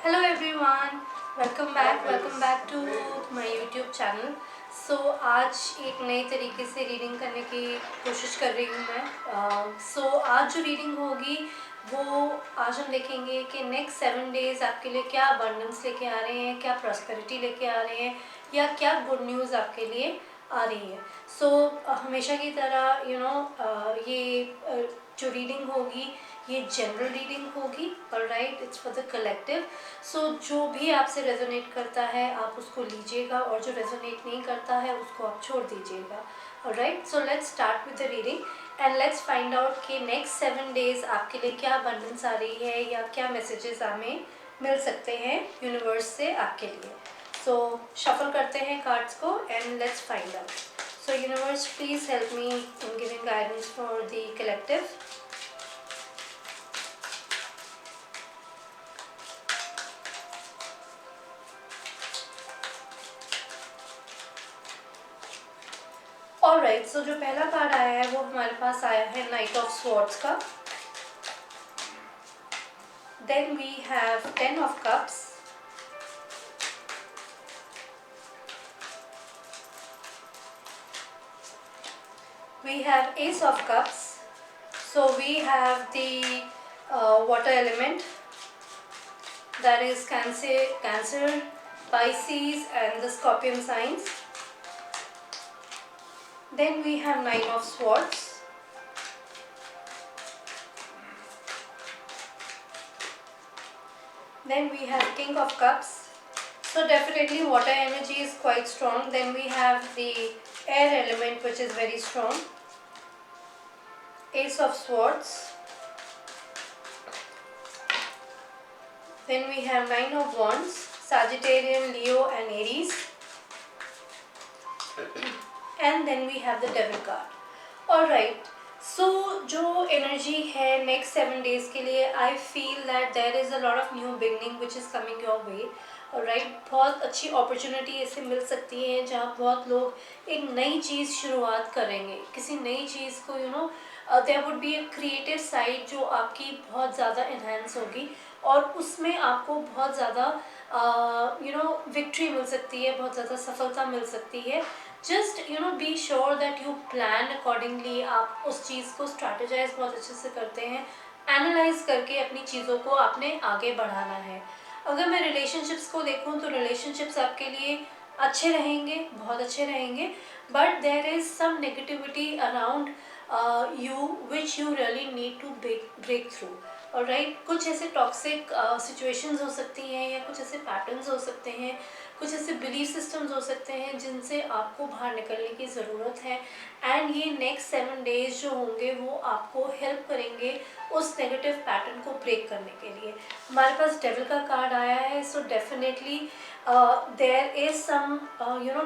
Hello everyone, welcome back to my YouTube channel. So आज एक नए तरीके से रीडिंग करने की कोशिश कर रही हूँ मैं। आज जो रीडिंग होगी वो आज हम देखेंगे कि नेक्स्ट 7 डेज आपके लिए क्या अबंडेंस लेके आ रहे हैं, क्या प्रॉस्पेरिटी लेके आ रहे हैं, या क्या गुड न्यूज़ आपके लिए आ रही है। हमेशा की तरह ये जो रीडिंग होगी ये जनरल रीडिंग होगी, alright, it's for the collective. जो भी आपसे रेजोनेट करता है आप उसको लीजिएगा, और जो रेजोनेट नहीं करता है उसको आप छोड़ दीजिएगा। Alright, so let's start with the reading and let's find out कि नेक्स्ट 7 डेज आपके लिए क्या अबंडेंस आ रही है या क्या मैसेजेस हमें मिल सकते हैं यूनिवर्स से आपके लिए। शफल करते हैं कार्ड्स को and let's find out. Universe, please help me in giving guidance for the collective. Alright, so जो पहला कार्ड आया है वो हमारे पास आया है नाइट ऑफ स्वॉर्ड्स का। Then we have 10 of Cups, we have Ace of Cups, so we have the water element, that is Cancer, Pisces and the Scorpion signs. Then we have 9 of Swords, then we have King of Cups, so definitely water energy is quite strong. Then we have the air element, which is very strong, Ace of Swords. Then we have 9 of Wands, Sagittarian, Leo and Aries. And then we have the Devil card. Alright, so जो energy है next 7 days के लिए, I feel that there is a lot of new beginning which is coming your way. Alright, बहुत अच्छी opportunity ऐसे मिल सकती है जहाँ बहुत लोग एक नई चीज़ शुरुआत करेंगे, किसी नई चीज़ को there would be a creative side जो आपकी बहुत ज़्यादा enhance होगी, और उसमें आपको बहुत ज़्यादा विक्ट्री मिल सकती है, बहुत ज़्यादा सफलता मिल सकती है। Just be sure that you plan accordingly. आप उस चीज़ को स्ट्रैटेजाइज बहुत अच्छे से करते हैं, एनालाइज करके अपनी चीज़ों को आपने आगे बढ़ाना है। अगर मैं रिलेशनशिप्स को देखूं तो रिलेशनशिप्स आपके लिए अच्छे रहेंगे, बहुत अच्छे रहेंगे, but there is some negativity around you which you really need to break through. Alright, कुछ ऐसे टॉक्सिक सिचुएशंस हो सकती हैं, या कुछ ऐसे पैटर्न्स हो सकते हैं, कुछ ऐसे बिलीफ सिस्टम्स हो सकते हैं जिनसे आपको बाहर निकलने की ज़रूरत है। एंड ये नेक्स्ट 7 डेज जो होंगे वो आपको हेल्प करेंगे उस नेगेटिव पैटर्न को ब्रेक करने के लिए। हमारे पास डेविल का कार्ड आया है, so definitely there is some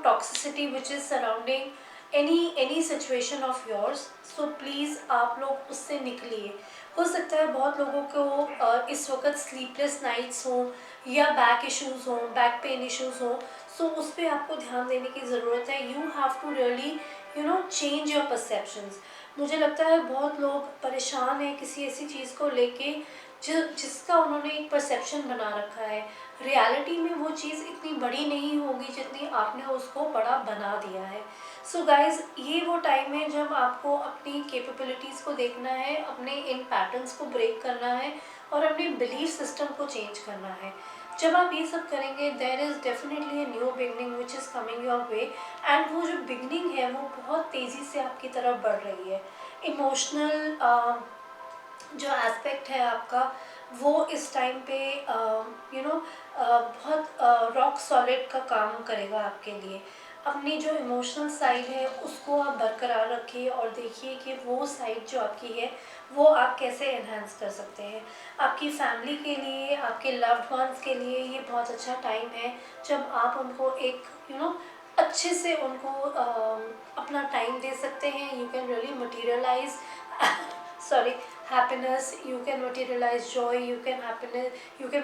toxicity which is surrounding any situation of yours. So please आप लोग उससे निकलिए। हो सकता है बहुत लोगों को इस वक्त स्लीपलेस नाइट्स हों, या बैक इश्यूज़ हों, बैक पेन इश्यूज़ हों, सो उस पर आपको ध्यान देने की ज़रूरत है। You have to really change your perceptions. मुझे लगता है बहुत लोग परेशान हैं किसी ऐसी चीज़ को लेके जिसका उन्होंने एक परसेप्शन बना रखा है। रियलिटी में वो चीज़ इतनी बड़ी नहीं होगी जितनी आपने उसको बड़ा बना दिया है। सो गाइज, ये वो टाइम है जब आपको अपनी कैपेबिलिटीज़ को देखना है, अपने इन पैटर्न्स को ब्रेक करना है, और अपने बिलीफ सिस्टम को चेंज करना है। जब आप ये सब करेंगे there is definitely a new beginning which is coming your way, and वो जो बिगनिंग है वो बहुत तेज़ी से आपकी तरफ बढ़ रही है। इमोशनल जो एस्पेक्ट है आपका वो इस टाइम पे बहुत रॉक सॉलिड का काम करेगा आपके लिए। अपनी जो इमोशनल साइड है उसको आप बरकरार रखिए, और देखिए कि वो साइड जो आपकी है वो आप कैसे एनहांस कर सकते हैं। आपकी फैमिली के लिए, आपके लव्ड वंस के लिए ये बहुत अच्छा टाइम है जब आप उनको एक अच्छे से उनको अपना टाइम दे सकते हैं। You can really materialise sorry, happiness, you can materialize joy, you can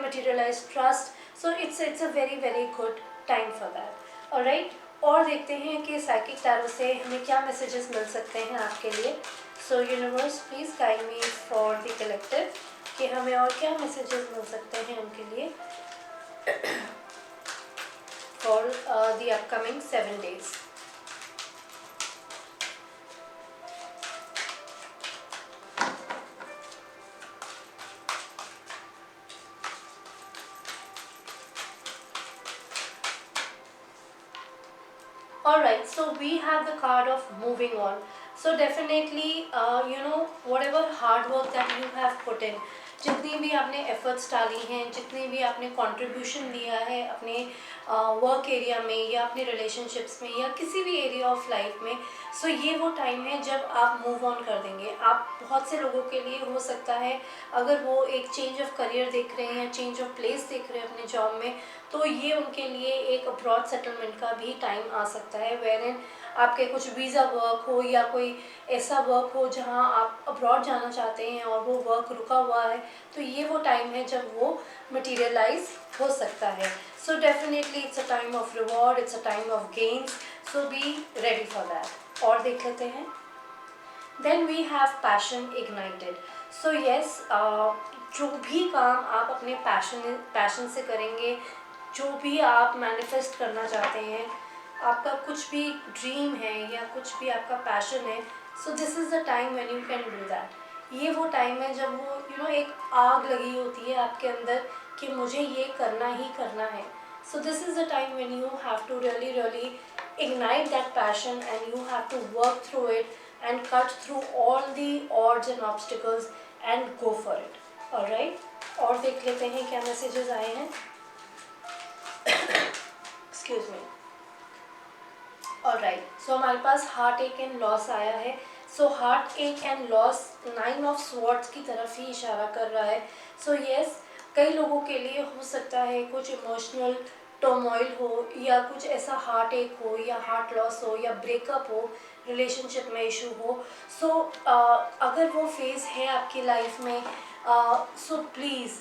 materialize trust. So it's a very good time for that. Alright, और देखते हैं कि साइकिक टैरो से हमें क्या मैसेजेस मिल सकते हैं आपके लिए। सो universe, please guide me for the collective कि हमें और क्या मैसेजेस मिल सकते हैं उनके लिए। for the upcoming 7 days. Alright, so we have the card of moving on. So definitely, whatever hard work that you have put in, जितनी भी आपने एफर्ट्स डाली हैं, जितनी भी आपने कंट्रीब्यूशन दिया है अपने वर्क एरिया में या अपने रिलेशनशिप्स में या किसी भी एरिया ऑफ लाइफ में, सो ये वो टाइम है जब आप मूव ऑन कर देंगे. आप बहुत से लोगों के लिए हो सकता है अगर वो एक चेंज ऑफ करियर देख रहे हैं या चेंज ऑफ प्लेस देख रहे हैं अपने जॉब में, तो ये उनके लिए एक अब्रॉड सेटलमेंट का भी टाइम आ सकता है, वेर आपके कुछ वीज़ा वर्क हो या कोई ऐसा वर्क हो जहां आप अब्रॉड जाना चाहते हैं और वो वर्क रुका हुआ है, तो ये वो टाइम है जब वो मटीरियलाइज हो सकता है. So definitely it's a time of reward, it's a time of gains, so be ready for that. और देख लेते हैं. Then we have passion ignited. So yes, जो भी काम आप अपने पैशन से करेंगे, जो भी आप मैनिफेस्ट करना चाहते हैं, आपका कुछ भी ड्रीम है या कुछ भी आपका पैशन है, so this is the time when you can do that. ये वो टाइम है जब वो एक आग लगी होती है आपके अंदर कि मुझे ये करना ही करना है. So this is the time when you have to really really ignite that passion and you have to work through it and cut through all the odds and obstacles and go for it. Alright, और देख लेते हैं क्या messages आए हैं. Excuse me. Alright, सो हमारे पास heart एक and loss आया है. सो हार्ट एक एंड लॉस 9 ऑफ स्वॉर्ड्स की तरफ ही इशारा कर रहा है. सो यस, कई लोगों के लिए हो सकता है कुछ इमोशनल टर्मोइल हो या कुछ ऐसा हार्ट एक हो या हार्ट लॉस हो या ब्रेकअप हो, रिलेशनशिप में इशू हो. सो अगर वो फेज़ है आपकी लाइफ में, so please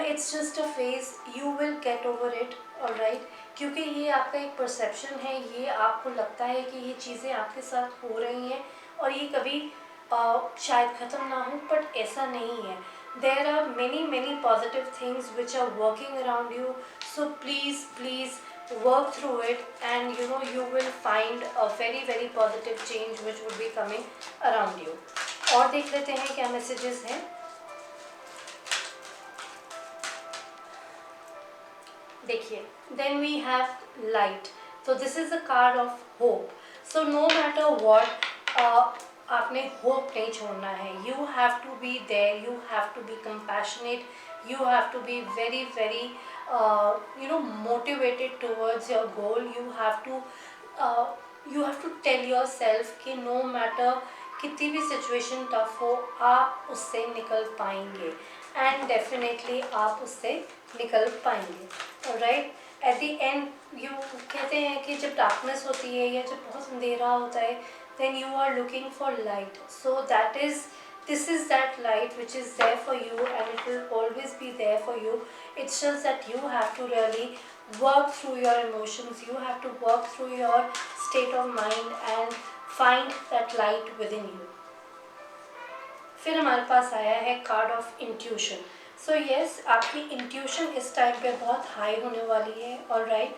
it's just a phase, you will get over it. Alright, क्योंकि ये आपका एक परसेप्शन है, ये आपको लगता है कि ये चीज़ें आपके साथ हो रही हैं और ये कभी शायद ख़त्म ना हो, बट ऐसा नहीं है. There are many positive things which are working around you, so please work through it and you will find a very positive change which would be coming around you. और देख लेते हैं क्या मैसेजेस हैं. देखिए, देन वी हैव लाइट. तो this is a card of hope. So no matter what, आपने hope नहीं छोड़ना है. You have to be there, you have to be compassionate, you have to be very motivated towards your goal. You have to tell yourself कि no matter कितनी भी situation tough हो, आप उससे निकल पाएंगे एंड डेफिनेटली आप उससे निकल पाएंगे. Alright, at the end you कहते हैं कि जब डार्कनेस होती है या जब बहुत अंधेरा होता है, then you are looking for light. So this is that light which is there for you and it will always be there for you. It's just that you have to really work through your emotions, you have to work through your state of mind and find that light within you. फिर हमारे पास आया है card of intuition. So yes, आपकी intuition इस time पे बहुत high होने वाली है. Alright,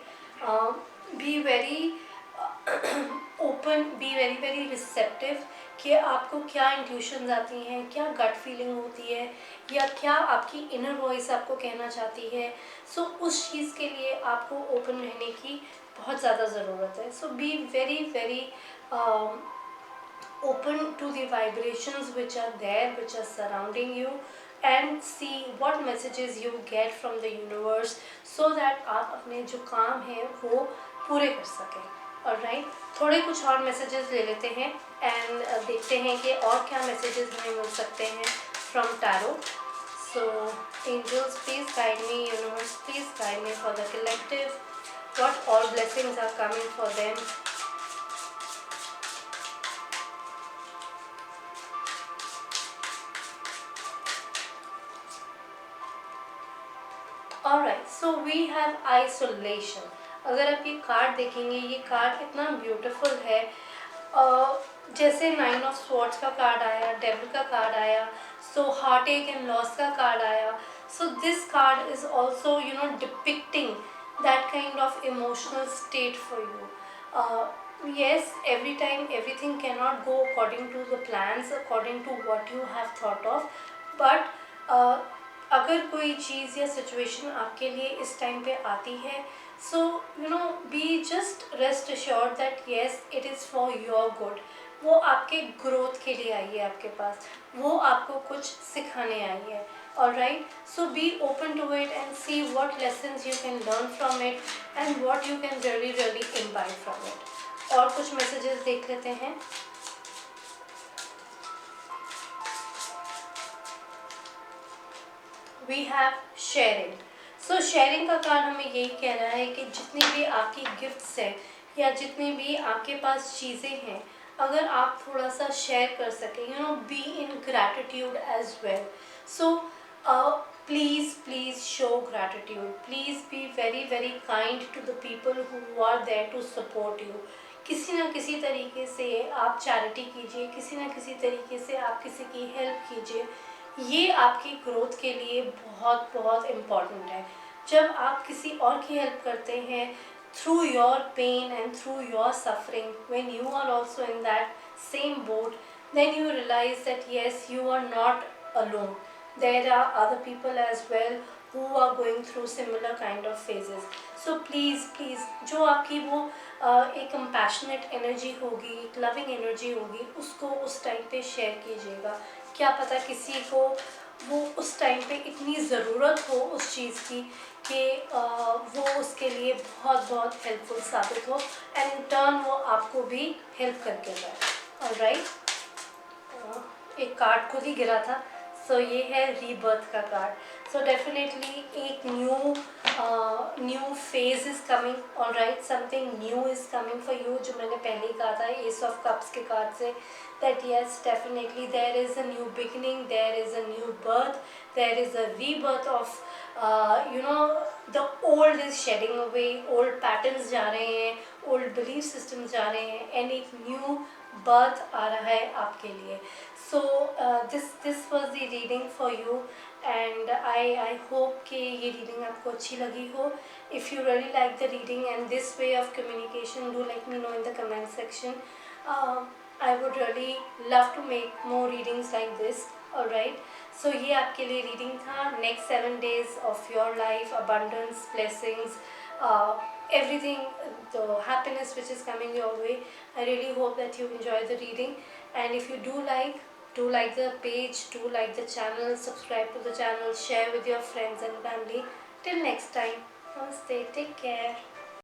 be very open, be very receptive कि आपको क्या इंट्यूशंस आती हैं, क्या गट फीलिंग होती है या क्या आपकी इनर वॉइस आपको कहना चाहती है. सो उस चीज़ के लिए आपको ओपन रहने की बहुत ज़्यादा ज़रूरत है. So be very open to the vibrations which are there, which are surrounding you, and see what messages you get from the universe so that आप अपने जो काम हैं वो पूरे कर सकें. ऑलराइट, थोड़े कुछ और मैसेजेस ले लेते हैं एंड देखते हैं कि और क्या मैसेजेस हमें मिल सकते हैं from tarot. So angels please guide me, universe please guide me for the collective, what all blessings are coming for them. Alright, so we have isolation. अगर आप ये कार्ड देखेंगे, ये कार्ड इतना ब्यूटीफुल है. जैसे 9 ऑफ स्वॉर्ड्स का card आया, डेविल का कार्ड आया, सो हार्ट एक एंड लॉस का कार्ड आया. So this card is also depicting that kind of emotional state for you. uh, yes, every time everything cannot go according to the plans, according to what you have thought of, but uh, अगर कोई चीज़ या situation आपके लिए इस time पे आती है, so you know be just rest assured that yes it is for your good. वो आपके ग्रोथ के लिए आई है आपके पास, वो आपको कुछ सिखाने आई है. Alright, so be open to it and see what lessons you can learn from it and what you can really imbibe from it. और कुछ messages देख लेते हैं. We have sharing. So sharing का कारण हमें यही कहना है कि जितनी भी आपकी गिफ्ट्स हैं या जितनी भी आपके पास चीज़ें हैं, अगर आप थोड़ा सा शेयर कर सकें, you know be in gratitude as well. So please show gratitude. Please be very kind to the people who are there to support you. किसी ना किसी तरीके से आप चैरिटी कीजिए, किसी ना किसी तरीके से आप किसी की हेल्प कीजिए. ये आपकी ग्रोथ के लिए बहुत बहुत इम्पॉर्टेंट है. जब आप किसी और की हेल्प करते हैं through your pain and through your suffering, when you are also in that same boat, then you realize that yes, you are not alone. There are other people as well who are going through similar kind of phases. So please जो आपकी वो एक compassionate energy होगी, एक loving energy होगी, उसको उस time पे शेयर कीजिएगा. क्या पता किसी को वो उस टाइम पे इतनी ज़रूरत हो उस चीज़ की कि वो उसके लिए बहुत बहुत हेल्पफुल साबित हो, एंड इन टर्न वो आपको भी हेल्प करके जाए. ऑलराइट, एक कार्ड खुद ही गिरा था. सो ये है रीबर्थ का कार्ड. सो डेफिनेटली एक new phase is coming. Alright, something new is coming for you. जो मैंने पहले ही कहा था एस ऑफ कप्स के कार्ड से, that yes definitely there is a new beginning, there is a new birth, there is a rebirth of you know the old is shedding away. Old patterns जा रहे हैं, old belief systems जा रहे हैं, and एक new birth आ रहा है आपके लिए. So this was the reading for you, and I hope कि ये reading आपको अच्छी लगी हो. If you really like the reading and this way of communication, do let me know in the comment section. I would really love to make more readings like this. Alright, so ये आपके लिए reading था. Next 7 days of your life, abundance, blessings, everything, the happiness which is coming your way. I really hope that you enjoy the reading, and if you do like the page, do like the channel, subscribe to the channel, share with your friends and family. Till next time, namaste, take care.